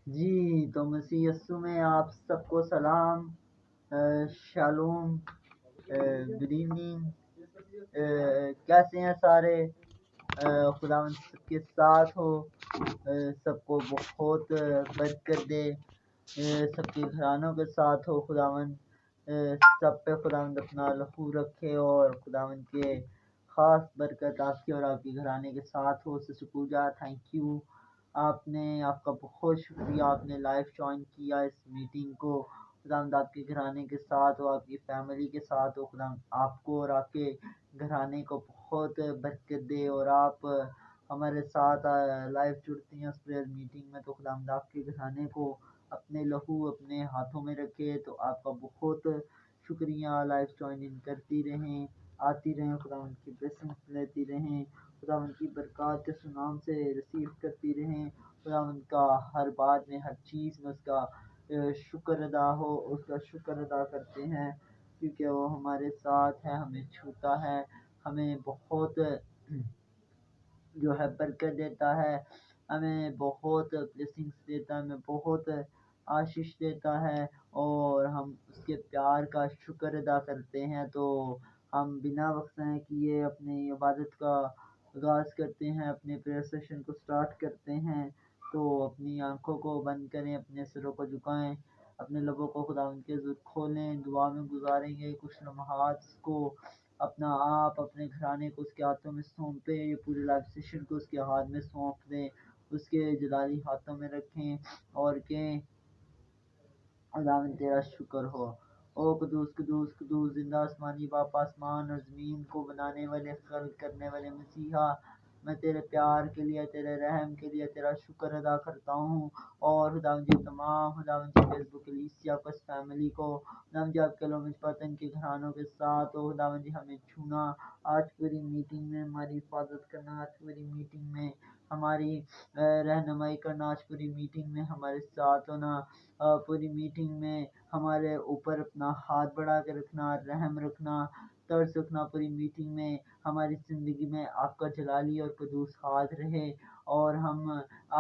جی تو مسیح یسوع میں آپ سب کو سلام، شالوم، گڈ ایوننگ، کیسے ہیں سارے؟ خداوند سب کے ساتھ ہو، سب کو بہت برکت دے، سب کے گھرانوں کے ساتھ ہو خداوند، سب پہ خداوند اپنا لہو رکھے اور خداوند کے خاص برکت آپ کی اور آپ کے گھرانے کے ساتھ ہو۔ سسٹر پوجا، تھینک یو، آپ کا بہت شکریہ، آپ نے لائف جوائن کیا اس میٹنگ کو۔ خداوند آپ کے گھرانے کے ساتھ ہو، آپ کی فیملی کے ساتھ ہو، خداوند آپ کو اور آپ کے گھرانے کو بہت برکت دے، اور آپ ہمارے ساتھ لائف جڑتی ہیں اس پریئر میٹنگ میں، تو خداوند آپ کے گھرانے کو اپنے لہو اپنے ہاتھوں میں رکھے۔ تو آپ کا بہت شکریہ، لائف جوائن کرتی رہیں، آتی رہیں، خداوند کی بلیسنگز لیتی رہیں، خداوند کی برکات کے نام سے ریسیو کرتی رہیں، خداوند کا ہر بات میں ہر چیز میں اس کا شکر ادا ہو، اس کا شکر ادا کرتے ہیں، کیونکہ وہ ہمارے ساتھ ہے، ہمیں چھوتا ہے، ہمیں بہت جو ہے برکت دیتا ہے، ہمیں بہت بلیسنگز دیتا ہے، ہمیں بہت آشیش دیتا ہے، اور ہم اس کے پیار کا شکر ادا کرتے ہیں۔ تو ہم بنا وقت کیے اپنی عبادت کا آغاز کرتے ہیں، اپنے پریئر سیشن کو سٹارٹ کرتے ہیں۔ تو اپنی آنکھوں کو بند کریں، اپنے سروں کو جھکائیں، اپنے لبوں کو خداوند کے حضور کھولیں، دعا میں گزاریں گے کچھ لمحات کو، اپنا آپ اپنے گھرانے کو اس کے ہاتھوں میں سونپیں، یہ پورے لائف سیشن کو اس کے ہاتھ میں سونپ دیں، اس کے جلالی ہاتھوں میں رکھیں اور کہیں خداوند تیرا شکر ہو۔ او قدوس قدوس قدوس، زندہ آسمانی باپ، آسمان اور زمین کو بنانے والے، خلق کرنے والے مسیحا، میں تیرے پیار کے لیے، تیرے رحم کے لیے تیرا شکر ادا کرتا ہوں، اور خداوند جی تمام خداوند جی فیس بک کلیسیا کو، اس فیملی کو، خداوند جی آپ کے لوگ پتن کے گھرانوں کے ساتھ ہو، خداوند جی ہمیں چھونا، آج پوری میٹنگ میں ہماری حفاظت کرنا، آج پوری میٹنگ میں ہماری رہنمائی کرنا، آج پوری میٹنگ میں ہمارے ساتھ ہونا، پوری میٹنگ میں ہمارے اوپر اپنا ہاتھ بڑھا کے رکھنا، رحم رکھنا، ترس رکھنا، پوری میٹنگ میں ہماری زندگی میں آپ کا جلالی اور قدوس ہاتھ رہے، اور ہم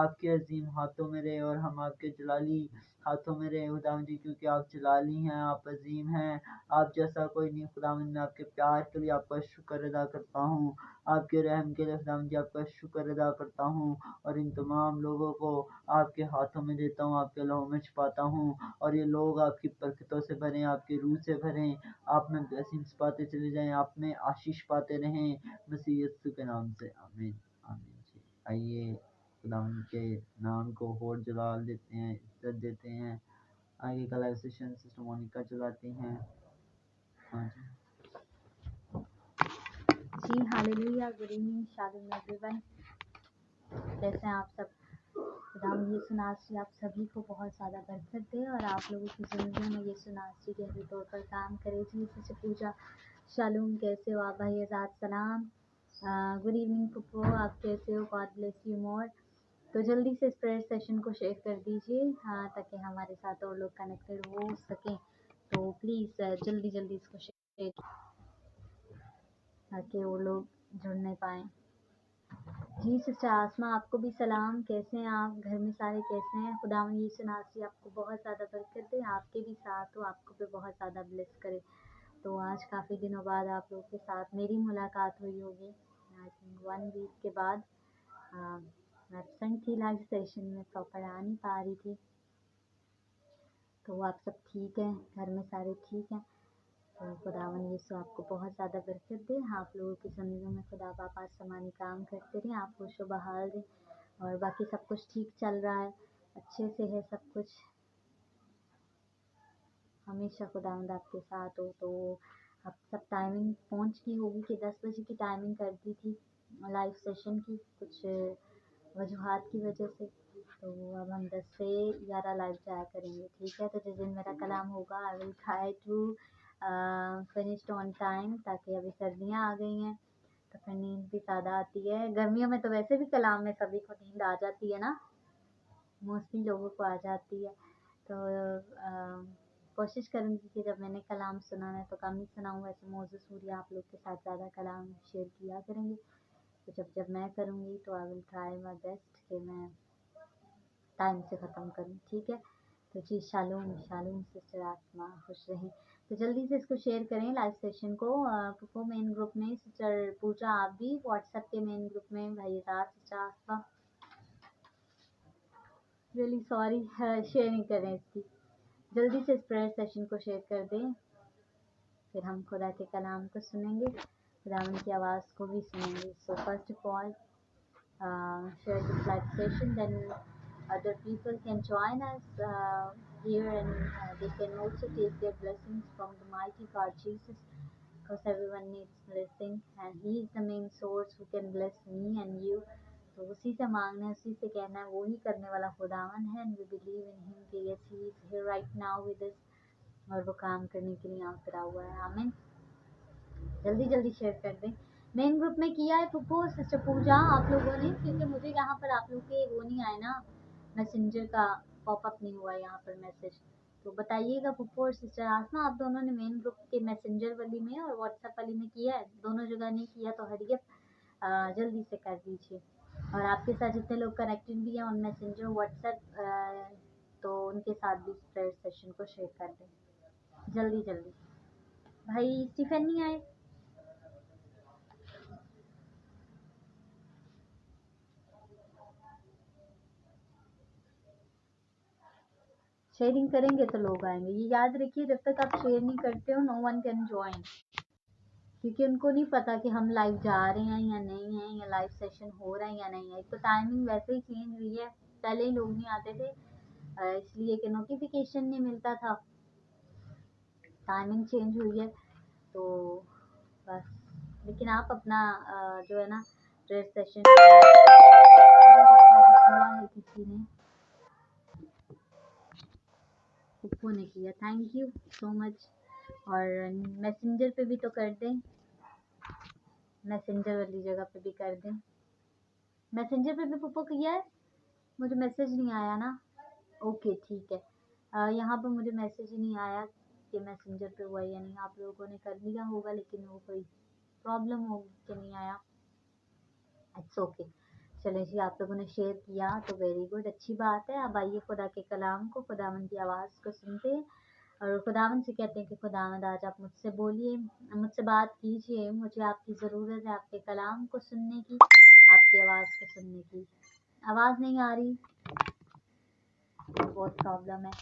آپ کے عظیم ہاتھوں میں رہے، اور ہم آپ کے جلالی ہاتھوں میں رہے خداوند جی، کیونکہ آپ جلالی ہیں، آپ عظیم ہیں، آپ جیسا کوئی نہیں خداوند۔ میں آپ کے پیار کے لیے آپ کا شکر ادا کرتا ہوں، آپ کے رحم کے لیے خداوند جی آپ کا شکر ادا کرتا ہوں، اور ان تمام لوگوں کو آپ کے ہاتھوں میں دیتا ہوں، آپ کے لہو میں چھپاتا ہوں، اور یہ لوگ آپ کی برکتوں سے بھریں، آپ کی روح سے بھریں، آپ میں بلیسنگز پاتے چلے جائیں، آپ میں آشیش پاتے رہیں، مسیح یسوع کے نام سے آمین آمین۔ جی آئیے خداوند کے نام کو اور جلال دیتے ہیں، عزت دیتے ہیں۔ آگے کا لائف سیشن سسٹر مونیکا چلاتی ہیں۔ ہاں جی جی hallelujah, good evening, shalom everyone, کیسے ہیں آپ سب؟ خداوند یسوع ناصری آپ سبھی کو بہت زیادہ برکت دے، اور آپ لوگوں کی زندگیوں میں یسوع ناصری گہری طور پر کام کرے۔ جی سے پوجا، شالوم، کیسے ہو آپ بھائی؟ آزاد سلام، گڈ ایوننگ پپو، آپ کیسے ہو؟ God bless you more. تو جلدی سے اس پریئر سیشن کو شیئر کر دیجیے، تاکہ ہمارے ساتھ اور لوگ کنیکٹڈ ہو سکیں۔ تو پلیز جلدی جلدی اس کو شیئر تاکہ وہ لوگ جڑنے پائیں۔ جی سسٹر آسما، آپ کو بھی سلام، کیسے ہیں آپ؟ گھر میں سارے کیسے ہیں؟ خداوند یسوع ناصری آپ کو بہت زیادہ برکت دے، آپ کے بھی ساتھ ہو، آپ کو بھی بہت زیادہ بلیس کرے۔ تو آج کافی دنوں بعد آپ لوگوں کے ساتھ میری ملاقات ہوئی ہوگی، آئی تھنک 1 ویک کے بعد۔ میں ایبسینٹ تھی لائف سیشن میں، پراپر آ نہیں پا رہی تھی۔ تو آپ سب ٹھیک ہیں؟ گھر میں سارے ٹھیک ہیں؟ تو خداوند یسوع آپ کو بہت زیادہ برکت دے، آپ لوگوں کی زندگیوں میں خدا باپ آسمانی کام کرتے رہیں، آپ خوش و بحال دیں، اور باقی سب کچھ ٹھیک چل رہا ہے، اچھے سے ہے سب کچھ، ہمیشہ خداوند آپ کے ساتھ ہو۔ تو اب سب ٹائمنگ پہنچ کی ہوگی کہ 10 بجے کی ٹائمنگ کر دی تھی لائف سیشن کی، کچھ وجوہات کی وجہ سے، تو اب ہم 10 سے 11 لائف جایا کریں گے، ٹھیک ہے؟ تو جس دن میرا کلام ہوگا I will try to finished on time, تاکہ ابھی سردیاں آ گئی ہیں تو پھر نیند بھی زیادہ آتی ہے۔ گرمیوں میں تو ویسے بھی کلام میں سبھی کو نیند آ جاتی ہے نا، موسٹلی لوگوں کو آ جاتی ہے۔ تو کوشش کروں گی کہ جب میں نے کلام سنا ہے تو کم ہی سناؤں، ویسے موزز سوری آپ لوگ کے ساتھ زیادہ کلام شیئر کیا کریں گے، تو جب میں کروں گی تو آئی ول ٹرائی مائی بیسٹ کہ میں टाइम से ख़त्म करूँ, ठीक है। तो जी शालोम शालोम सिस्टर आसमा, खुश रहें। तो जल्दी से इसको शेयर करें लाइव सेशन को। पुप्पो मेन ग्रुप में, सिस्टर पूजा आप भी व्हाट्सएप के मेन ग्रुप में, भाई राज, सिस्टर आसमा रियली सॉरी शेयर नहीं कर रहे हैं इसकी। जल्दी से इस प्रेयर सेशन को शेयर कर दें, फिर हम खुदा के कलाम को सुनेंगे, खुदावन की आवाज़ को भी सुनेंगे। So first of all share this live session, then other people can join us here, and they can also take their blessings from the mighty God Jesus, because everyone needs blessing and he is the main source who can bless me and you. तो उसी से मांगना है, उसी से कहना है, वो ही करने वाला खुदावन है। And we believe in him कि yes he is here right now with us, और वो काम करने के लिए यहाँ उतरा हुआ है। आमीन। जल्दी जल्दी शेयर कर दें। मेन ग्रुप में किया है पुप्पो, सिस्टर पूजा आप लोगों ने, क्योंकि मुझे यहाँ पर आप लोग के वो नहीं आए ना, मैसेंजर का पॉपअप नहीं हुआ यहाँ पर मैसेज। तो बताइएगा पुप्पो और सिस्टर आसमा, आप दोनों ने मेन ग्रुप के मैसेंजर वाली में और व्हाट्सएप वाली में किया है? दोनों जगह नहीं किया तो हरियप जल्दी से कर दीजिए। और आपके साथ जितने लोग कनेक्टेड भी हैं ऑन मैसेंजर व्हाट्सएप, तो उनके साथ भी प्रेयर सेशन को शेयर कर दें जल्दी जल्दी। भाई स्टीफन नहीं आए? शेयरिंग करेंगे तो लोग आएंगे, ये याद रखिए। जब तक आप शेयर नहीं करते हो, नो वन कैन ज्वाइन, क्योंकि उनको नहीं पता कि हम लाइव जा रहे हैं या नहीं है, या लाइव सेशन हो रहा है या नहीं है। एक तो टाइमिंग वैसे ही चेंज हुई है, पहले ही लोग नहीं आते थे इसलिए कि नोटिफिकेशन नहीं मिलता था। टाइमिंग चेंज हुई है तो बस। लेकिन आप अपना जो है ना प्रेयर सेशन किसी ने पुप्पो ने किया, थैंक यू सो मच। और मैसेंजर पे भी तो कर दें, मैसेंजर वाली जगह पे भी कर दें। मैसेंजर पे भी पुप्पो किया है? मुझे मैसेज नहीं आया ना। ओके ठीक है, यहाँ पर मुझे मैसेज ही नहीं आया कि मैसेंजर पे हुआ या नहीं। आप लोगों ने कर लिया होगा, लेकिन वो कोई प्रॉब्लम होगी कि नहीं आया। It's okay. चलें जी, आप लोगों ने शेयर किया तो वेरी गुड, अच्छी बात है। अब आइए खुदा के कलाम को, खुदावन की आवाज़ को सुनते हैं और खुदावन से कहते हैं कि खुदावंद आज आप मुझसे बोलिए, मुझसे बात कीजिए। मुझे आपकी ज़रूरत है, आपके कलाम को सुनने की, आपकी आवाज़ को सुनने की। आवाज़ नहीं आ रही, बहुत प्रॉब्लम है।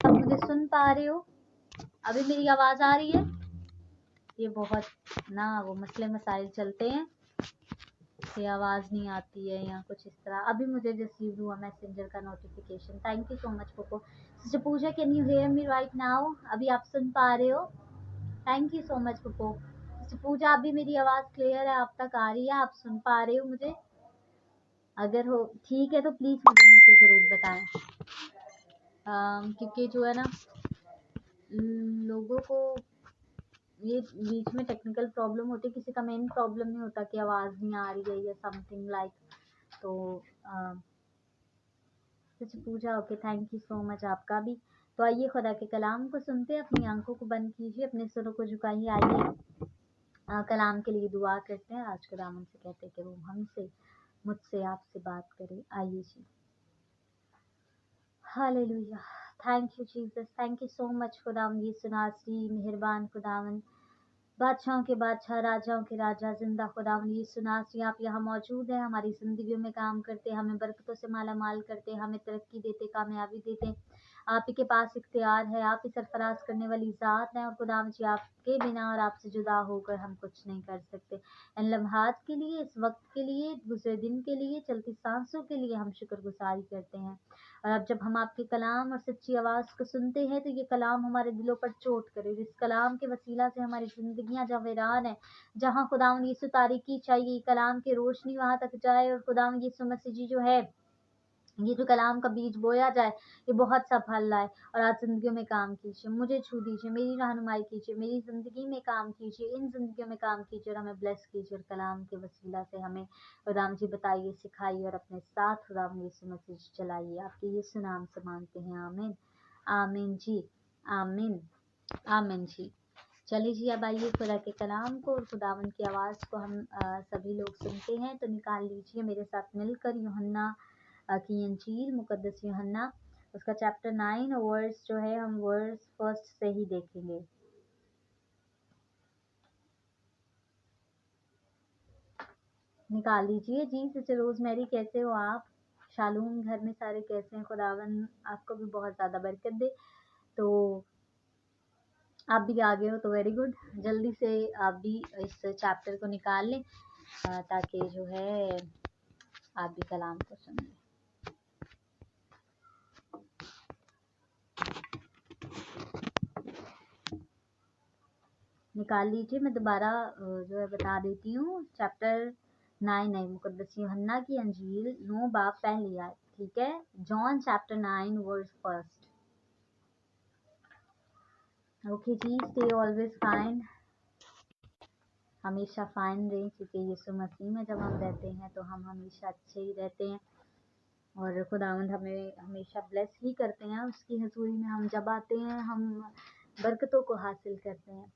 आप मुझे सुन पा रहे हो? अभी मेरी आवाज़ आ रही है? ये बहुत ना वो मसले मसाइल चलते हैं कि आवाज़ नहीं आती है या कुछ इस तरह। अभी मुझे रिसीव हुआ मैसेंजर का notification. Thank you so much पुप्पो। Sister Puja, can you hear me right now? अभी आप सुन पा रहे हो? थैंक यू सो मच पुप्पो। सिस्टर पूजा, अभी मेरी आवाज़ क्लियर है, आप तक आ रही है, आप सुन पा रहे हो मुझे? अगर हो ठीक है तो प्लीज़ मुझे नीचे ज़रूर बताएं, क्योंकि जो है ना लोगों को ये बीच में टेक्निकल प्रॉब्लम होती है, किसी का मेन प्रॉब्लम नहीं होता कि आवाज़ नहीं आ रही है या समथिंग लाइक। तो sister Puja okay, thank you so much आपका भी। तो आइए खुदा के कलाम को सुनते हैं, अपनी आंखों को बंद कीजिए, अपने सरों को झुकाइए। आइए कलाम के लिए दुआ करते हैं। आज खुदावन से कहते हैं कि वो हमसे, मुझसे, आपसे बात करे। आइए जी। Hallelujah, thank you Jesus, thank you so much खुदावन यीशु नासरी, मेहरबान खुदावन, बादशाहों के बादशाह, राजाओं के राजा, जिंदा खुदावन यीशु नासरी, आप यहाँ मौजूद हैं, हमारी ज़िंदगियों में काम करते, हमें बरकतों से माला माल करते, हमें तरक्की देते, कामयाबी देते। आप ही के पास इख्तियार है, आप ही सरफराज करने वाली ज़ात हैं, और खुदावन जी आपके बिना और आपसे जुदा होकर हम कुछ नहीं कर सकते। इन लम्हात के लिए, इस वक्त के लिए, दूसरे दिन के लिए, चलती सांसों के लिए हम शुक्रगुजारी करते हैं। और अब जब हम आपके कलाम और सच्ची आवाज़ को सुनते हैं तो ये कलाम हमारे दिलों पर चोट करे। इस कलाम के वसीला से हमारी ज़िंदगियां जहाँ वीरान है, जहाँ खुदावन यीशु तारीकी चाहिए, कलाम की रोशनी वहाँ तक जाए, और खुदावन यीशु मसीह जी जो है, ये जो कलाम का बीज बोया जाए, ये बहुत सा फल लाए। और आज ज़िंदगियों में काम कीजिए, मुझे छू दीजिए, मेरी रहनुमाई कीजिए, मेरी ज़िंदगी में काम कीजिए, इन ज़िंदगियों में काम कीजिए, और हमें ब्लेस कीजिए, और कलाम के वसीला से हमें राम जी बताइए, सिखाइए, और अपने साथ राम यीशु मसीह चलाइए। आपके यीशु नाम से मांगते हैं, आमीन। आमीन जी, आमीन, आमीन जी। चलिए जी, अब आइए खुदा के कलाम को और खुदावन की आवाज़ को हम सभी लोग सुनते हैं। तो निकाल लीजिए मेरे साथ मिलकर यूहन्ना की इंजील मुकद्दस यूहन्ना उसका चैप्टर 9 और वर्स जो है हम वर्स फर्स्ट से ही देखेंगे। निकाल लीजिए जी। सिस्टर रोजमेरी कैसे हो आप? शालूम घर में सारे कैसे हैं? खुदावन आपको भी बहुत ज़्यादा बरकत दे। तो आप भी आ गए हो तो वेरी गुड, जल्दी से आप भी इस चैप्टर को निकाल लें ताकि जो है आप भी कलाम को सुन लें। निकाल लीजिए। मैं दोबारा जो है बता देती हूँ। चैप्टर 9 है मुकद्दस यूहन्ना की अंजील 9 बाब पहली आयत, ठीक है। John chapter 9 verse first. Okay जी, स्टे ऑलवेज फाइन, हमेशा फाइन रहें, क्योंकि यीशु मसीह में जब हम रहते हैं तो हम हमेशा अच्छे ही रहते हैं और खुदावंद हमें हमेशा ब्लेस ही करते हैं। उसकी हजूरी में हम जब आते हैं हम बरकतों को हासिल करते हैं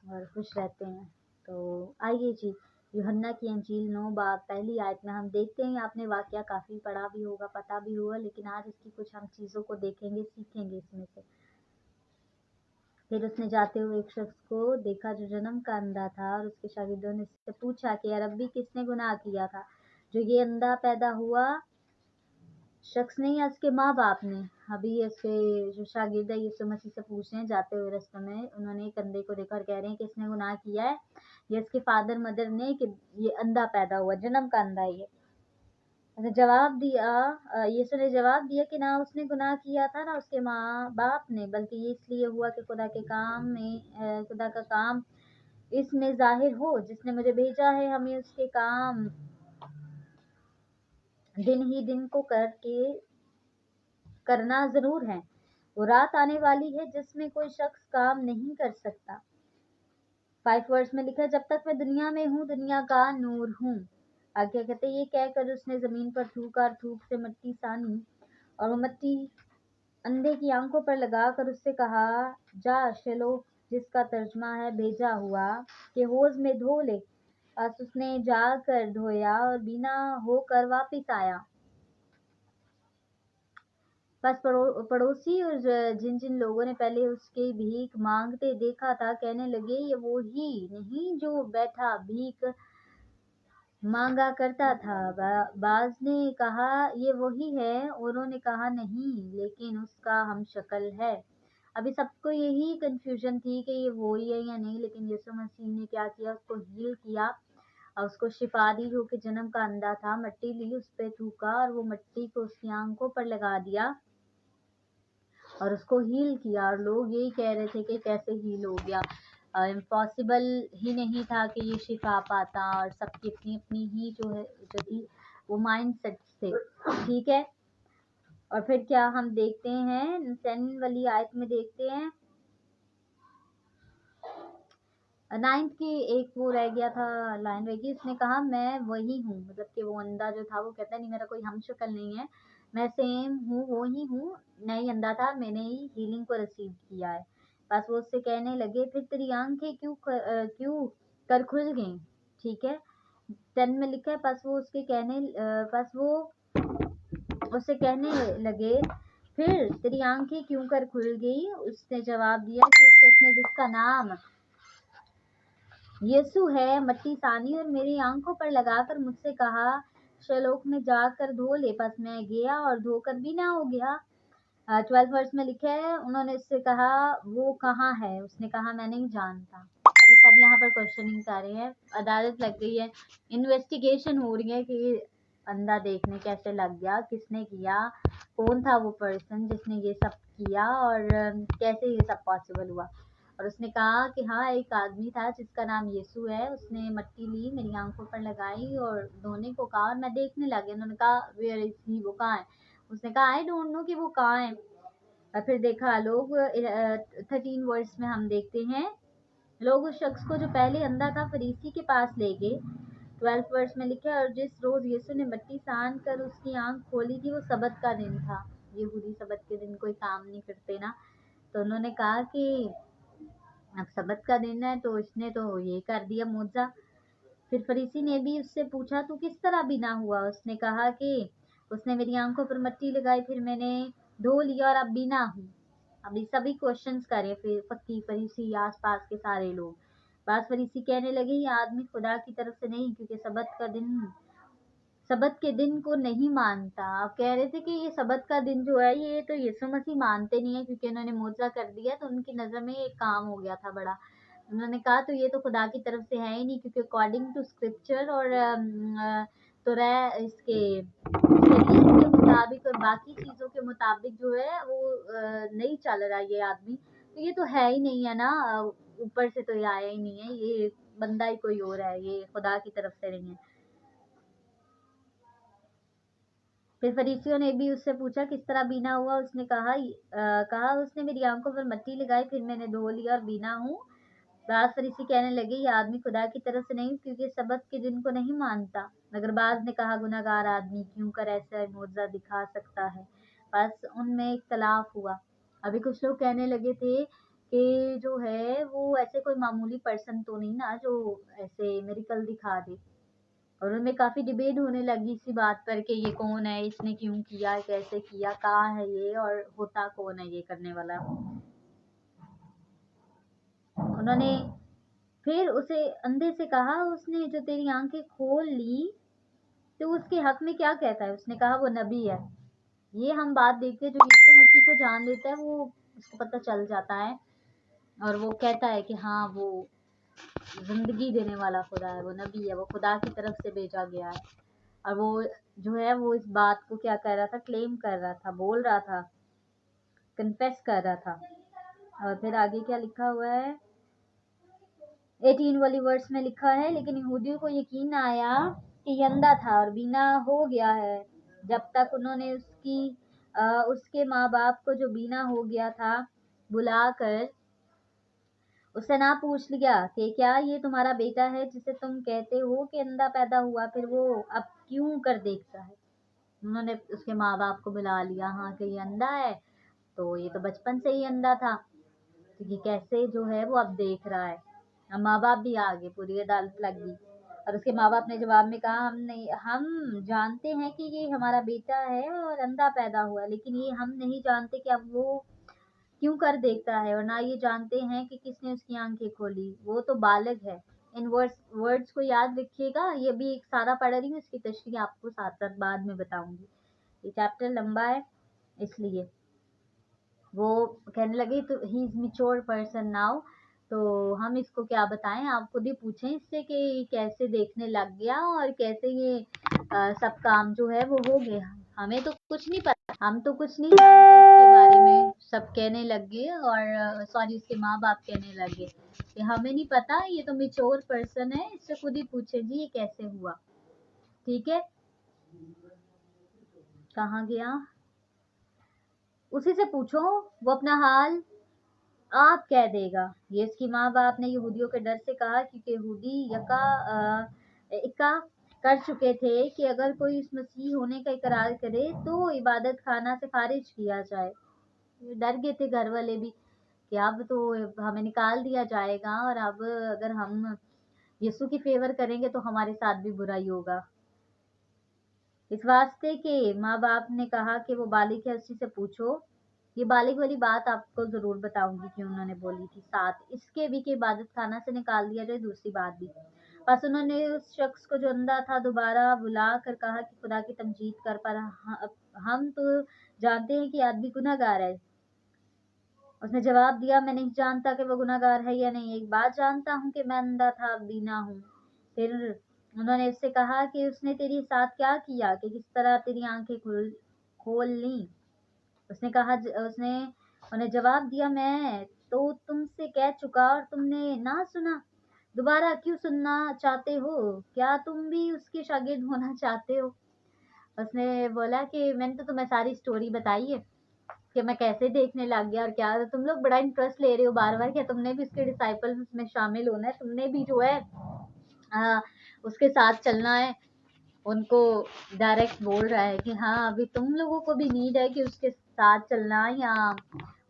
और खुश रहते हैं। तो आइए जी, यूहन्ना की अंजील 9 बाब पहली आयत में हम देखते हैं, आपने वाकया काफ़ी पढ़ा भी होगा, पता भी होगा, लेकिन आज इसकी कुछ हम चीज़ों को देखेंगे, सीखेंगे इसमें से। फिर उसने जाते हुए एक शख्स को देखा जो जन्म का अंधा था, और उसके शागिर्दों ने इससे पूछा कि या रब्बी किसने गुनाह किया था, जो ये अंधा पैदा हुआ, शख्स ने या उसके माँ बाप ने? अभी इसके जो शागिर्द है यीशु मसीह से पूछ रहे हैं जाते हुए रास्ते में, उन्होंने एक अंधे को देखा और कह रहे हैं कि इसने गुनाह किया है या इसके फादर मदर ने कि ये अंधा पैदा हुआ, जन्म का अंधा है ये। उसने जवाब दिया, यीशु ने जवाब दिया कि ना उसने गुनाह किया था ना उसके माँ बाप ने, बल्कि ये इसलिए हुआ कि खुदा के काम में खुदा का काम इसमें जाहिर हो जिसने मुझे भेजा है। हमें उसके काम दिन ही दिन को करना जरूर है। वो रात आने वाली है जिसमें कोई शख्स काम नहीं कर सकता। 5 वर्स में लिखा है, जब तक मैं दुनिया में हूँ दुनिया का नूर हूँ। आगे कहते ये कहकर उसने जमीन पर थूका और थूक से मिट्टी सानी, और वो मिट्टी अंधे की आंखों पर लगाकर उससे कहा, जा शेलो, जिसका तर्जमा है भेजा हुआ, के होज में धो ले। बस उसने जाकर धोया और बीना होकर वापिस आया। बस पड़ोसी और जिन जिन लोगों ने पहले उसके भीख मांगते देखा था कहने लगे, ये वो ही नहीं जो बैठा भीख मांगा करता था। बाज ने कहा, ये वही है, औरों ने कहा नहीं, लेकिन उसका हम शक्ल है। अभी सबको यही कंफ्यूजन थी कि ये वो ही है या नहीं, लेकिन यीशु मसीह ने क्या किया, उसको हील किया और उसको शिफा दी। जो कि जन्म का अंधा था, मिट्टी ली, उस पर थूका और वो मिट्टी को उसकी आंखों पर लगा दिया और उसको हील किया। और लोग यही कह रहे थे कि कैसे हील हो गया, इम्पॉसिबल ही नहीं था कि ये शिफा पाता, और सबकी अपनी अपनी ही जो थी वो माइंड सेट थे, ठीक है। और फिर क्या हम देखते हैं 10 वाली आयत में देखते हैं, 9 की एक वो रह गया था, लाइन रह गई। उसने कहा मैं वही हूँ, मतलब कि वो अंधा जो था वो कहता है नहीं मेरा कोई हम शक्ल नहीं है, मैं सेम हूँ, वो ही हूँ, नहीं अंधा था, मैंने ही हीलिंग को रिसीव किया है। बस वो उससे कहने लगे, फिर तेरी आंखें क्यों कर खुल गई, ठीक है। 10 में लिखा है, बस वो उससे कहने लगे, फिर तेरी आंखें क्यों कर खुल गई? उसने जवाब दिया कि उस शख्स ने जिसका नाम यीशु है मिट्टी सानी और मेरी आंखों पर लगाकर मुझसे कहा, शलोक में जाकर धो ले। बस मैं गया और धोकर बीना हो गया। 12 वर्स में लिखा है, उन्होंने उससे कहा, वो कहाँ है? उसने कहा, मैं नहीं जानता। अभी सब यहाँ पर क्वेश्चनिंग कर रहे हैं, अदालत लग गई है, इन्वेस्टिगेशन हो रही है कि अंधा देखने कैसे लग गया, किसने किया, कौन था वो पर्सन जिसने ये सब किया और कैसे ये सब पॉसिबल हुआ। और उसने कहा कि हाँ एक आदमी था जिसका नाम यीशु है, उसने मिट्टी ली, मेरी आंखों पर लगाई और धोने को कहा और मैं देखने लगी। उन्होंने कहा वेयर इज ही, वो कहाँ है? उसने कहा आई डोंट नो कि वो कहाँ है। और फिर देखा लोग 13 वर्स में हम देखते हैं, लोग उस शख्स को जो पहले अंधा था फरीसी के पास ले गए। 12 वर्स में लिखा है, और जिस रोज यीशु ने मिट्टी सान कर उसकी आंख खोली थी वो सबत का दिन था। यहूदी सबत के दिन कोई काम नहीं करते ना, तो उन्होंने कहा कि अब सबत का दिन है तो इसने तो ये कर दिया मुआवजा। फिर फरीसी ने भी उससे पूछा, तू किस तरह बिना हुआ? उसने कहा कि उसने मेरी आंखों पर मट्टी लगाई, फिर मैंने धो लिया और अब बीना हूँ। अभी सभी क्वेश्चंस करे फिर फकीर फरीसी आसपास के सारे लोग। बास फरीसी कहने लगे ये आदमी खुदा की तरफ से नहीं, क्योंकि सबत के दिन को नहीं मानता। आप कह रहे थे कि ये सबत का दिन जो है ये तो यीशु मसीह मानते नहीं है, क्योंकि उन्होंने मोजा कर दिया तो उनकी नज़र में एक काम हो गया था बड़ा। उन्होंने कहा तो ये तो खुदा की तरफ से है ही नहीं, क्योंकि अकॉर्डिंग टू स्क्रिप्चर और तो इसके शरीयत के मुताबिक और बाकी चीज़ों के मुताबिक जो है वो नहीं चल रहा ये आदमी, तो ये तो है ही नहीं है ना, ऊपर से तो ये आया ही नहीं है, ये बंदा ही कोई और है, ये खुदा की तरफ से नहीं है। फिर फरीसियों ने भी उससे पूछा किस तरह बीना हुआ। उसने कहा उसने मेरी आंखों पर मट्टी लगाई, फिर मैंने धो लिया और बीना हूँ। बाज फरीसी कहने लगे ये आदमी खुदा की तरफ से नहीं, क्योंकि सबत के दिन को नहीं मानता। मगर बाज ने कहा गुनाहगार आदमी क्यों कर ऐसा मुआवजा दिखा सकता है। बस उनमें इख्तलाफ हुआ। अभी कुछ लोग कहने लगे थे कि जो है वो ऐसे कोई मामूली पर्सन तो नहीं ना जो ऐसे मेरिकल दिखा दे, और उनमें काफी डिबेट होने लगी इसी बात पर कि ये कौन है, इसने क्यों किया, कैसे किया, कहाँ है ये और होता कौन है ये करने वाला। उन्होंने फिर उसे अंधे से कहा उसने जो तेरी आंखें खोल ली तो उसके हक में क्या कहता है। उसने कहा वो नबी है। ये हम बात देखते हैं, जो यीशु मसीह को जान लेता है वो उसको पता चल जाता है और वो कहता है कि हाँ वो जिंदगी देने वाला खुदा है, वो नबी है, वो खुदा की तरफ से भेजा गया है। और वो जो है वो इस बात को क्या कर रहा था, क्लेम कर रहा था, बोल रहा था, कन्फेस कर रहा था। और फिर आगे क्या लिखा हुआ है 18 वाली वर्स में लिखा है, लेकिन यहूदियों को यकीन आया कि ये अंधा था और बीना हो गया है, जब तक उन्होंने उसके माँ बाप को जो बीना हो गया था बुलाकर उससे ना पूछ लिया कि क्या ये तुम्हारा बेटा है जिसे तुम कहते हो कि अंधा पैदा हुआ, फिर वो अब क्यों कर देखता है। उन्होंने उसके माँ बाप को बुला लिया, हाँ कि ये अंधा है, तो ये तो बचपन से ही अंधा था, तो ये कैसे जो है वो अब देख रहा है। अब माँ बाप भी आ गए, पूरी अदालत लग गई। और उसके माँ बाप ने जवाब में कहा हम जानते हैं कि ये हमारा बेटा है और अंधा पैदा हुआ, लेकिन ये हम नहीं जानते कि अब वो क्यों कर देखता है, और ना ये जानते हैं कि किसने उसकी आंखें खोली, वो तो बालिग है। इन वर्ड्स को याद रखिएगा, ये भी एक सारा पढ़ रही हूँ, इसकी तशरीह आपको साथ साथ बाद में बताऊंगी, ये चैप्टर लंबा है इसलिए। वो कहने लगे तो he is mature person now, तो हम इसको क्या बताएं, आप खुद ही पूछें इससे कि कैसे देखने लग गया और कैसे ये सब काम जो है वो हो गया। हमें तो कुछ नहीं पता, हम तो कुछ नहीं जानते इसके बारे में, सब कहने लग गए और सॉरी उसके माँ बाप कहने लगे कि हमें नहीं पता, ये तो मेच्योर पर्सन है, इससे खुद ही पूछे जी ये कैसे हुआ। ठीक है, कहाँ गया, उसी से पूछो, वो अपना हाल आप कह देगा। ये इसकी माँ बाप ने यहूदियों के डर से कहा, क्योंकि यहूदी इक्का कर चुके थे कि अगर कोई इस मसीह होने का इकरार करे तो इबादत खाना से खारिज किया जाए। डर गए थे घर वाले भी कि अब तो हमें निकाल दिया जाएगा, और अब अगर हम यीशु की फेवर करेंगे तो हमारे साथ भी बुरा ही होगा। इस वास्ते के माँ बाप ने कहा कि वो बालिक है उसी से पूछो। ये बालिक वाली बात आपको जरूर बताऊंगी क्यों उन्होंने बोली थी। साथ इसके भी कि इबादत खाना से निकाल दिया जाए, दूसरी बात भी। बस उन्होंने उस शख्स को जो अंधा था दोबारा बुला कर कहा कि खुदा की तमजीद कर, पर हम तो जानते हैं कि आदमी गुनाहगार है। उसने जवाब दिया मैं नहीं जानता कि वो गुनाहगार है या नहीं, एक बात जानता हूँ कि मैं अंधा था अब बीना हूँ। फिर उन्होंने उससे कहा कि उसने तेरे साथ क्या किया कि किस तरह तेरी आंखें खोल ली। उसने उन्हें जवाब दिया मैं तो तुमसे कह चुका और तुमने ना सुना, दोबारा क्यों सुनना चाहते हो, क्या तुम भी उसके शागिर्द होना चाहते हो। उसने बोला कि मैंने तो तुम्हें सारी स्टोरी बताई है कि मैं कैसे देखने लग गया, और क्या तुम लोग बड़ा इंटरेस्ट ले रहे हो बार बार, क्या तुमने भी उसके डिसाइपल्स में शामिल होना है, तुमने भी जो है उसके साथ चलना है। उनको डायरेक्ट बोल रहा है कि हाँ अभी तुम लोगों को भी नीड है कि उसके साथ चलना, या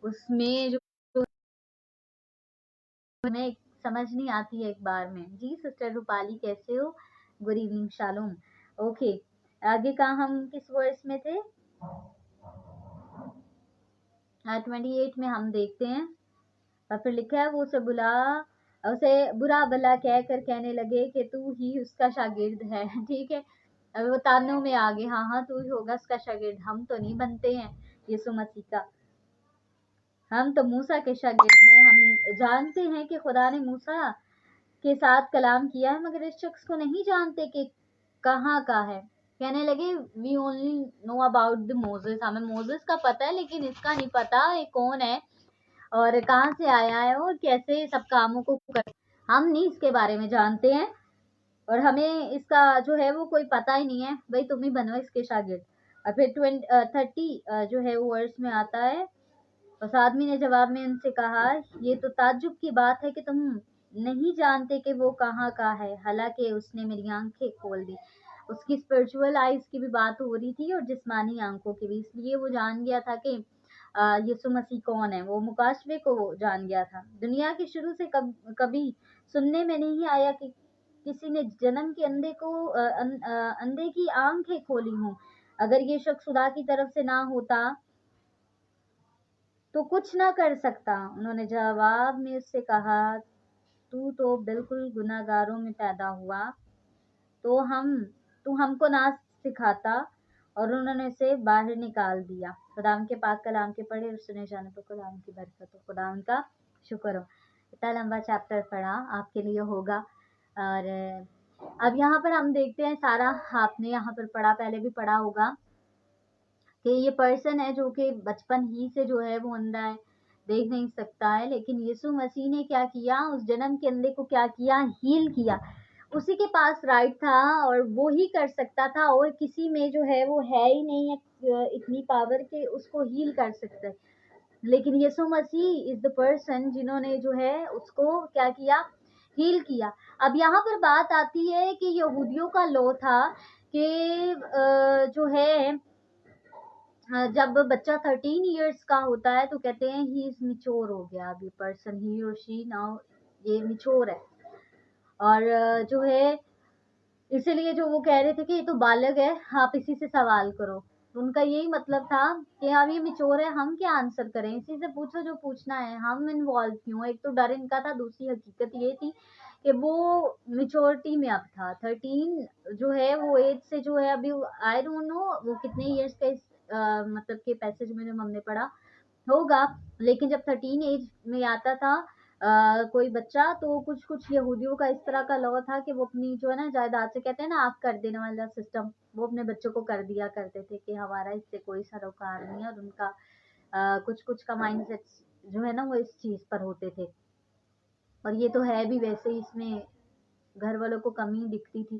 उसमें जो हमें समझ नहीं आती है एक बार में। जी सिस्टर रूपाली कैसे हो, गुड इवनिंग शालोम। ओके, आगे कहाँ हम किस वर्स में थे? 28 में हम देखते हैं, और फिर लिखा है वो उसे बुरा भला कहकर कहने लगे कि तू ही उसका शागिर्द है। ठीक है, अब वो तानों में आ गए, हाँ हाँ तू ही होगा उसका शागिर्द, हम तो नहीं बनते हैं यीशु मसीह का, हम तो मूसा के शागिर्द हैं। हम जानते हैं कि खुदा ने मूसा के साथ कलाम किया है, मगर इस शख्स को नहीं जानते कि कहाँ का है। कहने लगे we only know about the Moses, हमें मोजेस का पता है लेकिन इसका नहीं पता ये कौन है और कहाँ से आया है और कैसे सब कामों को कर, हम नहीं इसके बारे में जानते हैं और हमें इसका जो है वो कोई पता ही नहीं है, भाई तुम ही बनो इसके शागिर्द। और फिर 30 जो है वो वर्ष में आता है, उस आदमी ने जवाब में उनसे कहा, ये तो ताज्जुब की बात है कि तुम नहीं जानते कि वो कहाँ का है, हालांकि उसने मेरी आंखें खोल दी। उसकी स्पिरिचुअल आइज की भी बात हो रही थी और जिस्मानी आंखों की भी, इसलिए वो जान गया था कि यीशु मसीह कौन है, वो मुकाशवे को जान गया था। दुनिया के शुरू से कभी सुनने में नहीं आया कि किसी ने जन्म के अंधे की आंखें खोली हों। अगर ये शख्स खुदा की तरफ से ना होता तो कुछ ना कर सकता। उन्होंने जवाब में उससे कहा, तू तो बिल्कुल गुनाहगारों में पैदा हुआ, तो तू हमको ना सिखाता। और उन्होंने उसे बाहर निकाल दिया। खुदाम के पाक कलाम के पढ़े और सुने जाने पर खुदाम की बरकत हो, खुदाम का शुक्र हो। इतना लंबा चैप्टर पढ़ा आपके लिए होगा। और अब यहाँ पर हम देखते हैं, सारा आपने यहाँ पर पढ़ा, पहले भी पढ़ा होगा कि ये पर्सन है जो कि बचपन ही से जो है वो अंधा है, देख नहीं सकता है, लेकिन यीशु मसीह ने क्या किया, उस जन्म के अंधे को क्या किया, हील किया। उसी के पास राइट था और वो ही कर सकता था, और किसी में जो है वो है ही नहीं है इतनी पावर के उसको हील कर सकते। लेकिन यीशु मसीह इज द पर्सन जिन्होंने जो है उसको क्या किया, हील किया। अब यहाँ पर बात आती है कि यहूदियों का लॉ था कि जो है जब बच्चा 13 इयर्स का होता है तो कहते हैं ही इज मिच्योर हो गया, अभी पर्सन ही और शी नाउ ये मिच्योर है। और जो है इसीलिए जो वो कह रहे थे कि ये तो बालक है, आप इसी से सवाल करो, तो उनका यही मतलब था कि हम ये मिच्योर है, हम क्या आंसर करें, इसी से पूछो जो पूछना है, हम इन्वॉल्व क्यों। एक तो डर इनका था, दूसरी हकीकत ये थी कि वो मिच्योरिटी में अब था। 13 जो है वो एज से जो है अभी आई डोंट नो वो कितने इयर्स का इस मतलब के पैसेज में जो हमने पढ़ा होगा, लेकिन जब 13 एज में आता था कोई बच्चा, तो कुछ कुछ यहूदियों का इस तरह का लॉ था कि वो अपनी जो है ना जायदाद से, कहते हैं ना आग कर देने वाला सिस्टम, वो अपने बच्चों को कर दिया करते थे कि हमारा इससे कोई सरोकार नहीं है। और उनका कुछ कुछ का माइंडसेट जो है ना वो इस चीज पर होते थे। और ये तो है भी, वैसे ही इसमें घर वालों को कमी दिखती थी।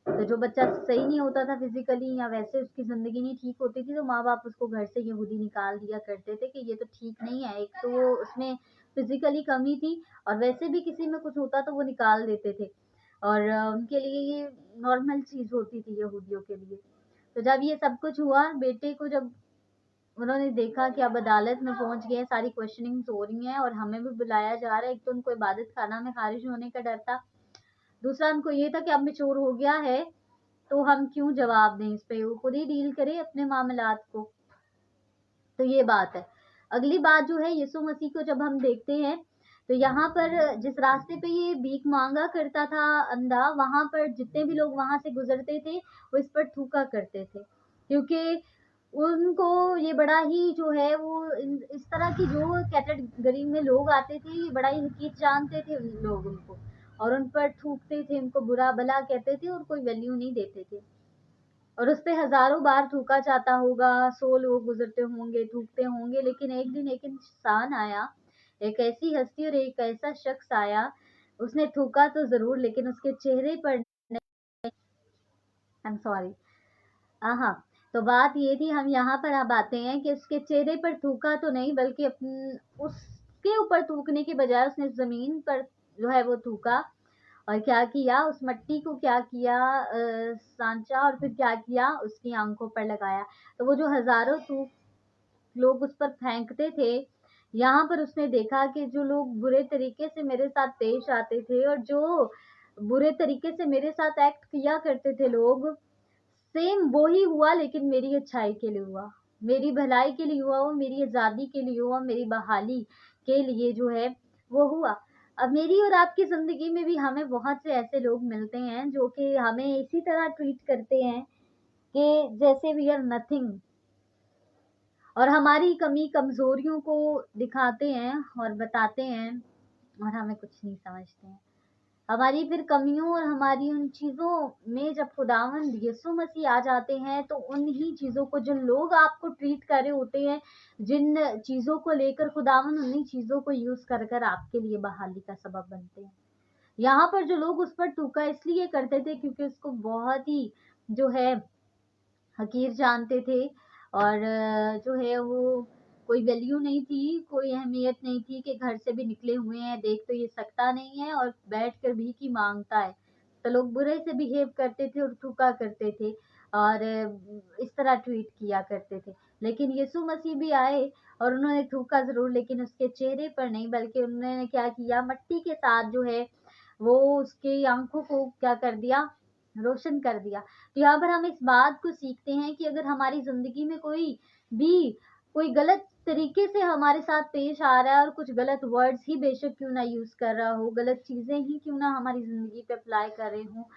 तो जो बच्चा सही नहीं होता था फिजिकली या वैसे उसकी जिंदगी नहीं ठीक होती थी, तो माँ बाप उसको घर से यहूदी निकाल दिया करते थे कि ये तो ठीक नहीं है। एक तो वो उसमें फिजिकली कमी थी और वैसे भी किसी में कुछ होता तो वो निकाल देते थे, और उनके लिए ये नॉर्मल चीज होती थी यहूदियों के लिए। तो जब ये सब कुछ हुआ, बेटे को जब उन्होंने देखा कि अब अदालत में पहुंच गए, सारी क्वेश्चनिंग हो रही हैं और हमें भी बुलाया जा रहा है, एक तो उनको इबादत खाना में खारिज होने का डर था, दूसरा उनको ये था कि अब मिच्योर हो गया है तो हम क्यों जवाब दें इस पे, वो खुद ही डील करे अपने मामलात को। तो ये बात है। अगली बात जो है, यीशु मसीह को जब हम देखते हैं तो यहाँ पर जिस रास्ते पे ये भीख मांगा करता था अंधा, वहां पर जितने भी लोग वहां से गुजरते थे वो इस पर थूका करते थे, क्योंकि उनको ये बड़ा ही जो है वो इस तरह की जो कैटेगरी में लोग आते थे, ये बड़ा ही हकीक जानते थे लोग उनको, और उन पर थूकते थे, उनको बुरा भला कहते थे और कोई वैल्यू नहीं देते थे। और उस पे हजारों बार थूका जाता होगा, 100 लोग गुजरते होंगे, थूकते होंगे, लेकिन एक दिन एक इंसान आया, एक ऐसी हस्ती और एक ऐसा शख्स आया, उसने थूका तो जरूर लेकिन उसके चेहरे पर, आई एम सॉरी, हाँ, तो बात ये थी, हम यहाँ पर अब आते हैं कि उसके चेहरे पर थूका तो नहीं, बल्कि उसके ऊपर थूकने के बजाय उसने जमीन पर जो है वो थूका, और क्या किया, उस मट्टी को क्या किया, सांचा, और फिर क्या किया, उसकी आंखों पर लगाया। तो वो जो हजारों थूक लोग उस पर फेंकते थे, यहाँ पर उसने देखा कि जो लोग बुरे तरीके से मेरे साथ पेश आते थे और जो बुरे तरीके से मेरे साथ एक्ट किया करते थे लोग, सेम वही हुआ, लेकिन मेरी अच्छाई के लिए हुआ, मेरी भलाई के लिए हुआ, वो मेरी आज़ादी के लिए हुआ, मेरी बहाली के लिए जो है वो हुआ। अब मेरी और आपकी ज़िंदगी में भी हमें बहुत से ऐसे लोग मिलते हैं जो कि हमें इसी तरह ट्रीट करते हैं कि जैसे वी आर नथिंग, और हमारी कमी कमज़ोरियों को दिखाते हैं और बताते हैं, और हमें कुछ नहीं समझते हैं। हमारी फिर कमियों और हमारी उन चीज़ों में जब खुदावंद यीशु मसीह आ जाते हैं, तो उन्हीं चीज़ों को, जो लोग आपको ट्रीट कर रहे होते हैं, जिन चीज़ों को लेकर, खुदावंद उन्हीं चीज़ों को यूज़ कर कर आपके लिए बहाली का सबब बनते हैं। यहाँ पर जो लोग उस पर टूका इसलिए करते थे क्योंकि उसको बहुत ही जो है हकीर जानते थे, और जो है वो कोई वैल्यू नहीं थी, कोई अहमियत नहीं थी कि घर से भी निकले हुए हैं, देख तो ये सकता नहीं है और बैठ कर भी की मांगता है। तो लोग बुरे से बिहेव करते थे और थूका करते थे, और इस तरह ट्रीट किया करते थे। लेकिन यीशु मसीह भी आए और उन्होंने थूका जरूर, लेकिन उसके चेहरे पर नहीं, बल्कि उन्होंने क्या किया, मट्टी के साथ जो है वो उसकी आंखों को क्या कर दिया, रोशन कर दिया। तो यहाँ पर हम इस बात को सीखते हैं कि अगर हमारी जिंदगी में कोई गलत तरीके से हमारे साथ पेश आ रहा है, और कुछ गलत वर्ड्स ही बेशक क्यों ना यूज कर रहा हो, गलत चीजें ही क्यों ना हमारी जिंदगी पे अप्लाई कर रहे हो,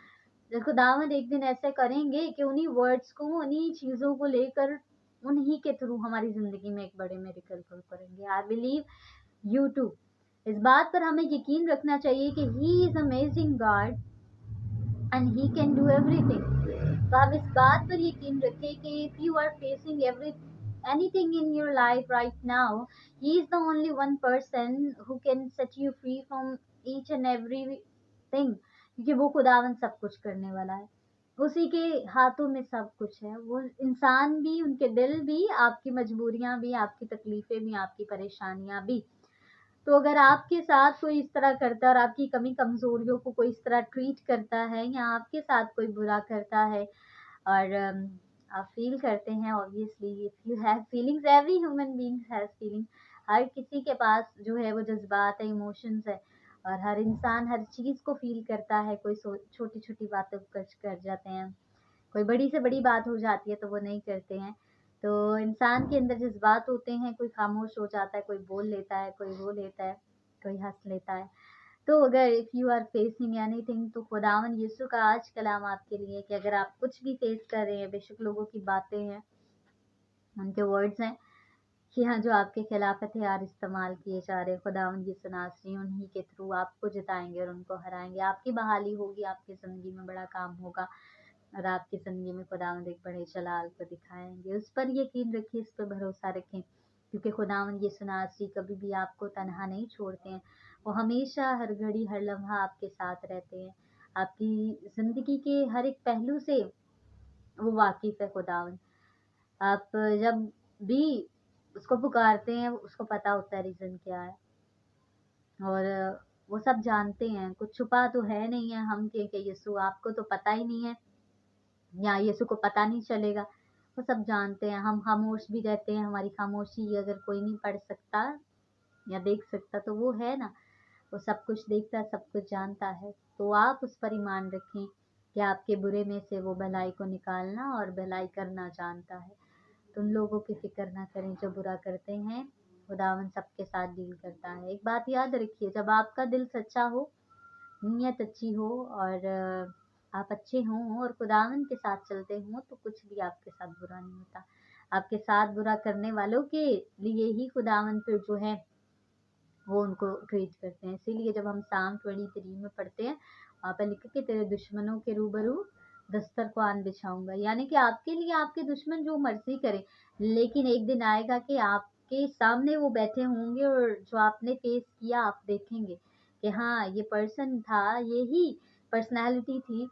खुदावंद एक दिन ऐसे करेंगे कि उन्हीं वर्ड्स को, उन्हीं चीजों को लेकर, उन्हीं के थ्रू हमारी जिंदगी में एक बड़े मेरिकल को करेंगे। I believe you too. इस बात पर हमें यकीन रखना चाहिए कि he is amazing God and he can do everything. तो आप इस बात पर यकीन रखें कि if you are facing anything in your life right now, he is the only one person who can set you free from each and everything, क्योंकि वो खुदावन सब कुछ करने वाला है, उसी के हाथों में सब कुछ है। वो इंसान भी, उनके दिल भी, आपकी मजबूरियां भी, आपकी तकलीफें भी, आपकी परेशानियां भी। तो अगर आपके साथ कोई इस तरह करता है और आपकी कमी कमजोरियों को कोई इस तरह ट्रीट करता है, या आपके साथ कोई बुरा करता है, और आप फील करते हैं, obviously if you have feelings, every human being has feeling, हर किसी के पास जो है वो जज्बात है, इमोशंस है, और हर इंसान हर चीज को फील करता है। कोई छोटी छोटी बातों को कर जाते हैं, कोई बड़ी से बड़ी बात हो जाती है तो वो नहीं करते हैं। तो इंसान के अंदर जज्बात होते हैं, कोई खामोश हो जाता है, कोई बोल लेता है, कोई रो लेता है, कोई हंस लेता है। तो अगर if you are facing anything, तो खुदावन यीशु का आज कलाम आपके लिए कि अगर आप कुछ भी फेस कर रहे हैं, बेशक लोगों की बातें हैं, उनके वर्ड्स हैं कि हाँ, जो आपके खिलाफ हथियार इस्तेमाल किए जा रहे हैं, खुदावन यीशु नासरी उन्हीं के थ्रू आपको जिताएंगे और उनको हराएंगे। आपकी बहाली होगी, आपकी ज़िंदगी में बड़ा काम होगा, और आपकी ज़िंदगी में खुदावंद एक बड़े जलाल को दिखाएंगे। उस पर यकीन रखिए, इस पर भरोसा रखें, क्योंकि खुदावंद यीशु नासरी कभी भी आपको तनहा नहीं छोड़ते हैं। वो हमेशा, हर घड़ी, हर लम्हा आपके साथ रहते हैं। आपकी ज़िंदगी के हर एक पहलू से वो वाकिफ़ है खुदावंद। आप जब भी उसको पुकारते हैं, उसको पता होता है रीज़न क्या है, और वो सब जानते हैं। कुछ छुपा तो है नहीं है हम के यीशु आपको तो पता ही नहीं है, या यीशु को पता नहीं चलेगा। वो सब जानते हैं। हम खामोश भी रहते हैं, हमारी खामोशी अगर कोई नहीं पढ़ सकता या देख सकता, तो वो है ना, वो सब कुछ देखता है, सब कुछ जानता है। तो आप उस पर ईमान रखें कि आपके बुरे में से वो भलाई को निकालना और भलाई करना जानता है। तो उन लोगों की फिक्र ना करें जो बुरा करते हैं, खुदावन सबके साथ डील करता है। एक बात याद रखिए, जब आपका दिल सच्चा हो, नीयत अच्छी हो, और आप अच्छे हों और खुदावन के साथ चलते हों, तो कुछ भी आपके साथ बुरा नहीं होता। आपके साथ बुरा करने वालों के लिए ही खुदावन फिर जो है वो उनको ट्रीट करते हैं। इसीलिए जब हम साम 23 में पढ़ते हैं, वहाँ पर लिखा कि तेरे दुश्मनों के रूबरू दस्तरख्वान बिछाऊंगा, यानी कि आपके लिए आपके दुश्मन जो मर्जी करें, लेकिन एक दिन आएगा कि आपके सामने वो बैठे होंगे, और जो आपने फेस किया आप देखेंगे कि हाँ, ये पर्सन था, यही पर्सनालिटी थी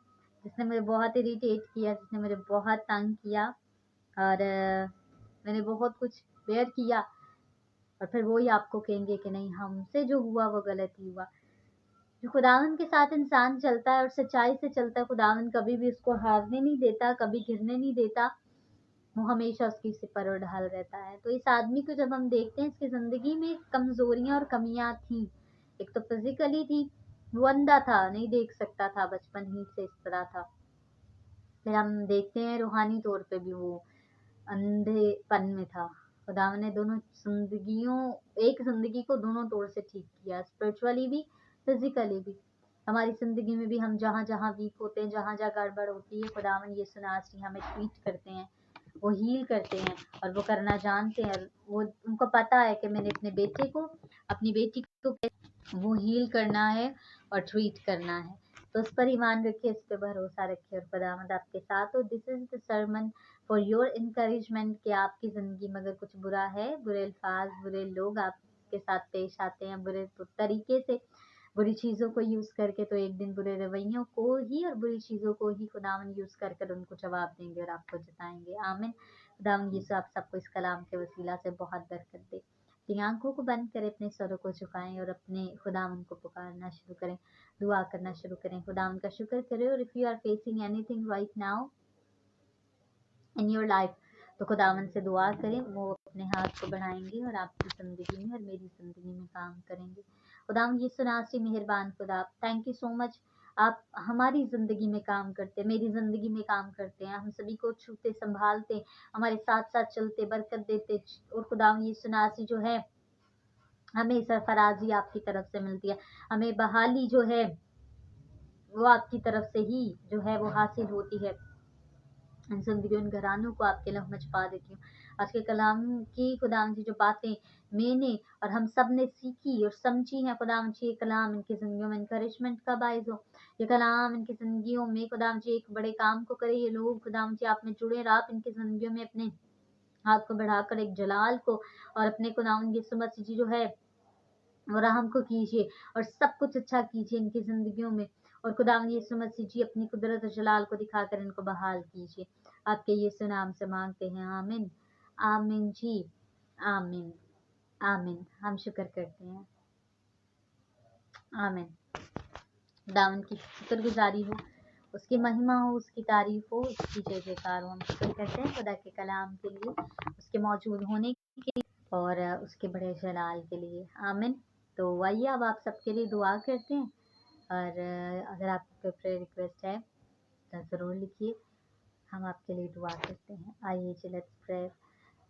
जिसने मुझे बहुत इरिटेट किया, जिसने मुझे बहुत तंग किया, और मैंने बहुत कुछ बेयर किया, और फिर वही आपको कहेंगे कि नहीं, हमसे जो हुआ वो गलत ही हुआ। जो खुदावन के साथ इंसान चलता है और सच्चाई से चलता है, खुदावन कभी भी उसको हारने नहीं देता, कभी गिरने नहीं देता, वो हमेशा उसकी सिपर और ढाल रहता है। तो इस आदमी को जब हम देखते हैं, इसकी जिंदगी में कमजोरियां और कमियां थी। एक तो फिजिकली थी, वो अंधा था, नहीं देख सकता था, बचपन ही से इस तरह था। फिर हम देखते हैं रूहानी तौर पे भी वो अंधेपन में था। खुदावन ने दोनों एक जिंदगी को दोनों तौर से ठीक किया, स्पिरिचुअली भी, फिजिकली भी। हमारी जिंदगी में भी हम जहाँ जहाँ वीक होते हैं, जहाँ जहाँ गड़बड़ होती है, खुदावन यीशु नासरी हमें ट्रीट करते हैं, वो हील करते हैं, और वो करना जानते हैं। वो उनको पता है कि मैंने अपनी बेटी को वो हील करना है और ट्रीट करना है। तो उस पर ईमान रखिए, इस पर भरोसा रखिए, और खुदावंद आपके साथ हो। This is the sermon for your encouragement कि आपकी ज़िंदगी में अगर कुछ बुरा है, बुरे अल्फाज, बुरे लोग आपके साथ पेश आते हैं, बुरे तरीके से, बुरी चीज़ों को यूज़ करके, तो एक दिन बुरे रवैयों को ही और बुरी चीज़ों को ही खुदावन यूज़ कर कर उनको जवाब देंगे और आपको जताएंगे। आमीन। खुदावन यीशु आप सबको इस कलाम के वसीला से बहुत बरकत दे। अपनी आंखों को बंद करें, अपने सरों को झुकाएं और अपने खुदावन को पुकारना शुरू करें, दुआ करना शुरू करें, खुदावन का शुक्र करें। और if you are facing anything right now in your life, तो खुदावन से दुआ करें, वो अपने हाथ को बढ़ाएंगे और आपकी ज़िंदगी में और मेरी ज़िंदगी में काम करेंगे। खुदावन यीशु नासरी मेहरबान खुदा, थैंक यू सो मच। आप हमारी ज़िंदगी में काम करते, मेरी ज़िंदगी में काम करते हैं, हम सभी को छूते, संभालते, हमारे साथ साथ चलते, बरकत देते। और खुदावन यीशु नासरी जो है, हमें सरफराजी आपकी तरफ से मिलती है, हमें बहाली जो है वो आपकी तरफ से ही जो है वो हासिल होती है। इन जिंदगियों, इन घरानों को आपके लहू में छुपा देती हूँ। आज के कलाम की खुदावन जी जो बातें मैंने और हम सब ने सीखी और समझी हैं, खुदावन जी ये कलाम इनकी जिंदगियों में इनकरेजमेंट का बायस हो। ये कलाम इनकी जिंदगियों में खुदावन जी एक बड़े काम को करे। ये लोग खुदावन जी आप में जुड़े, आप इनकी जिंदगियों में अपने हाथ को बढ़ाकर एक जलाल को और अपने खुदावन यीशु मसीह जी जो है और रहम को कीजिए और सब कुछ अच्छा कीजिए इनकी जिंदगियों में। और खुदावन यीशु मसीह जी अपनी कुदरत और जलाल को दिखाकर इनको बहाल कीजिए। आपके यीशु नाम से मांगते हैं, आमीन। आमीन जी, आमीन, आमीन। हम शुक्र करते हैं, आमीन। खुदावन की शुक्रगुजारी हो, उसकी महिमा हो, उसकी तारीफ हो, उसकी जय जयकार हो। हम शुक्र करते हैं खुदा के कलाम के लिए, उसके मौजूद होने के लिए और उसके बड़े जलाल के लिए, आमीन। तो आइए अब आप सबके लिए दुआ करते हैं, और अगर आपका प्रेयर रिक्वेस्ट है तो ज़रूर लिखिए, हम आपके लिए दुआ करते हैं। आइए जी, लेट्स प्रे।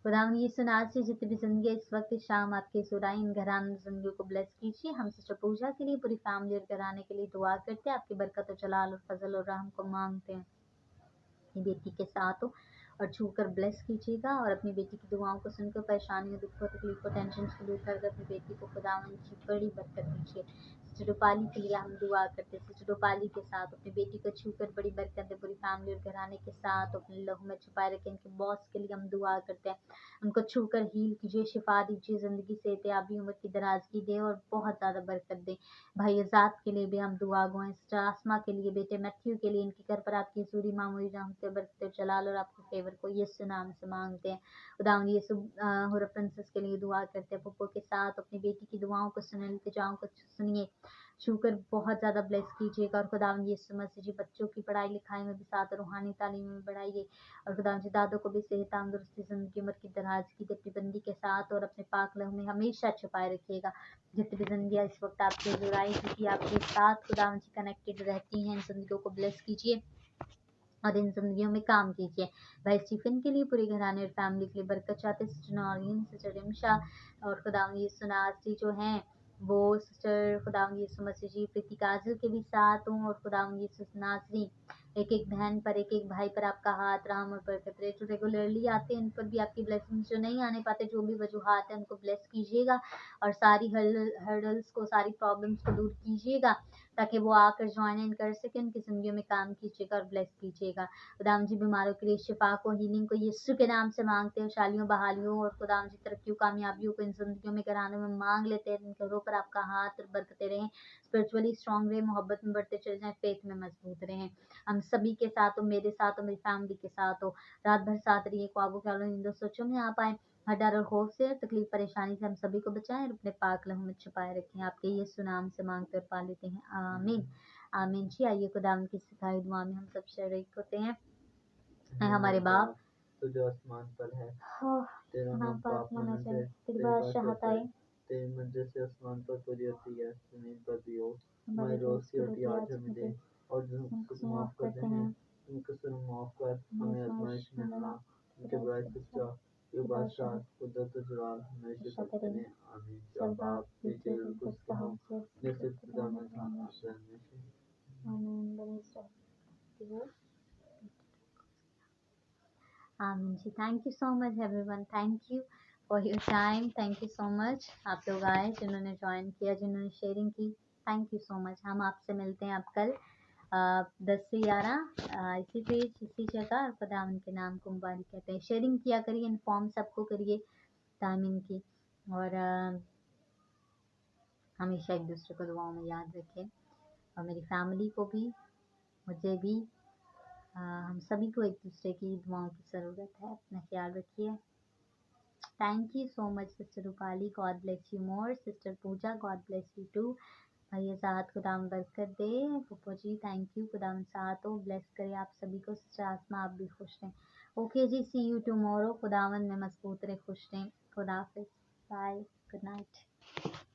खुदावन यीशु नासरी जितनी भी जिंदगी इस वक्त शाम आपके सुराई इन घराने जिंदगियों को ब्लेस कीजिए। हम सिस्टर पूजा के लिए, पूरी फैमिली और घराने के लिए दुआ करते हैं, आपकी बरकत और जलाल और फजल और रहम को मांगते हैं। अपनी बेटी के साथ हो और छू कर ब्लेस कीजिएगा, और अपनी बेटी की दुआओं को सुनकर, परेशानियों, दुखों, तकलीफों, टेंशन को दूर कर अपनी बेटी को खुदावन की बड़ी बरकत दीजिए। सिस्टर रूपाली के लिए हम दुआ करते हैं, सिस्टर रूपाली के साथ अपनी बेटी को छू कर बड़ी बरकत दे, पूरी फैमिली और घराने के साथ अपने लहू में छुपाए रखें। इनके बॉस के लिए हम दुआ करते हैं, उनको छू कर हील कीजिए, शिफा दीजिए, जिंदगी से एहतियाबी उम्र की दराजगी दे और बहुत ज़्यादा बरकत दे। भाई आजाद के लिए भी हम दुआ गो, सिस्टर आसमा के लिए, बेटे मैथ्यू के लिए, इनके घर पर आपकी सूरी मामूरी राम से बरकत जलाल और आपके फेवर को यीशु नाम से मांगते हैं। खुदावन यीशु हुर प्रिंसेस के लिए दुआ करते हैं, पप्पो के साथ अपनी बेटी की दुआओं को सुने, इल्तिजाओं को सुनिए, छूकर बहुत ज़्यादा ब्लेस कीजिएगा। और खुदावन यीशु मसीह जी बच्चों की पढ़ाई लिखाई में भी साथ, रूहानी तालीम में बढ़ाइए। और खुदावन जी दादों को भी सेहत, तंदुरुस्ती, जिंदगी उम्र की दराजगी दे, अपनी बंदी के साथ और अपने पाक लहू में हमेशा छुपाए रखिएगा। जितनी भी जिंदगी इस वक्त आपके जुड़ाई की आपके साथ खुदावन जी कनेक्टेड रहती हैं, इन जिंदगियों को ब्लेस कीजिए और इन जिंदगियों में काम कीजिए। भाई स्टीफन के लिए, पूरे घराने और फैमिली के लिए बरकत चाहते, सिस्टर नौरीन, सिस्टर रिमशा और खुदावन यीशु नासरी जो हैं वो सिस्टर खुदावन यीशु मसीह जी प्रीति काजल के भी साथ हों। और खुदावन यीशु नासरी एक एक बहन पर, एक एक भाई पर आपका हाथ राम और बरकत रहे। जो रेगुलरली आते हैं उन पर भी आपकी ब्लेसिंग, जो नहीं आने पाते, जो भी वजूहात है, उनको ब्लेस कीजिएगा और सारी हर्डल्स को, सारी प्रॉब्लम्स को दूर कीजिएगा, ताकि वो आकर ज्वाइन इन कर सके, उनकी जिंदगियों में काम कीजिएगा और ब्लेस कीजिएगा। खुदाम जी बीमारों के लिए शिफा को, हीलिंग को यीशु के नाम से मांगते हैं, शालियों, बहालियों और खुदाम जी तरक्कियों, कामयाबियों को इन जिंदगियों में, घरानों में मांग लेते हैं। इन घरों पर आपका हाथ और बरकते रहें, स्पिरिचुअली स्ट्रांग रहे, मोहब्बत में बढ़ते चले जाएं, फेथ में मजबूत रहें। हम सभी के साथ हो, मेरे साथ हो, मेरी फैमिली के साथ हो, रात भर साथ रहिए, ख्वाबों ख्यालों, नींदों सोचों में आप आए, हर डर और खौफ से, तकलीफ परेशानी से हम सभी को बचाएं और अपने पाक लहू में छुपाए रखें। आपके यीशु नाम से मांगते और पा लेते हैं, आमीन, आमीन जी। आइए खुदावन की सिखाई दुआ में हम सब शरीक होते हैं। हमारे बाप तो जो आसमान पर है, हो, तेरा नाम पाक होना जाए, तेरी तेरी बादशाहत बादशाहत आए, आए, तेरी मर्जी से आसमान पर पूरी होती है, जमीन पर भी हो। हमारे हमारी रोज रोज की की रोटी रोटी आज आज हमें हमें दे, दे, और जो हमको हमसे माफ माफ करते करते हैं हैं, उनको قصور معاف کر ہمیں آزمائش میں نہ لا کہ برائے سچا یہ بادشاہ قدرت و جلال ہمیشہ سب کریں آمین یا باپ بیٹے اور قدس ہم جیسے ابتدا میں تھا اب ہمیشہ آمین جی. Thank you so much everyone. Thank you for your time. Thank you so much آپ لوگ آئے جنہوں نے جوائن کیا, جنہوں نے شیئرنگ کی. تھینک یو سو مچ. ہم آپ سے ملتے ہیں اب کل 10 سے 11 اسی پیج اسی جگہ. خدا ان کے نام کو مبارک کہتے ہیں. شیئرنگ کیا کریے, انفارم سب کو کریے ٹائمنگ کی, اور ہمیشہ ایک دوسرے کو دعاؤں میں یاد رکھیں, اور میری فیملی کو بھی, مجھے بھی, ہم سبھی کو ایک دوسرے کی دعاؤں کی ضرورت ہے. اپنا خیال رکھیے. Thank you so much sister Rupali, God bless you more. Sister Puja, God bless you to. بھائی آزاد, خدا برکت دے. پپو جی تھینک یو, خدا ساتھ ہو, بلیس کرے آپ سبھی کو. سسٹر آسما آپ بھی خوش رہیں. اوکے جی, سی یو ٹمورو. خداوند میں مضبوط رہے, خوش رہیں. خدا حافظ, بائے, گڈ نائٹ.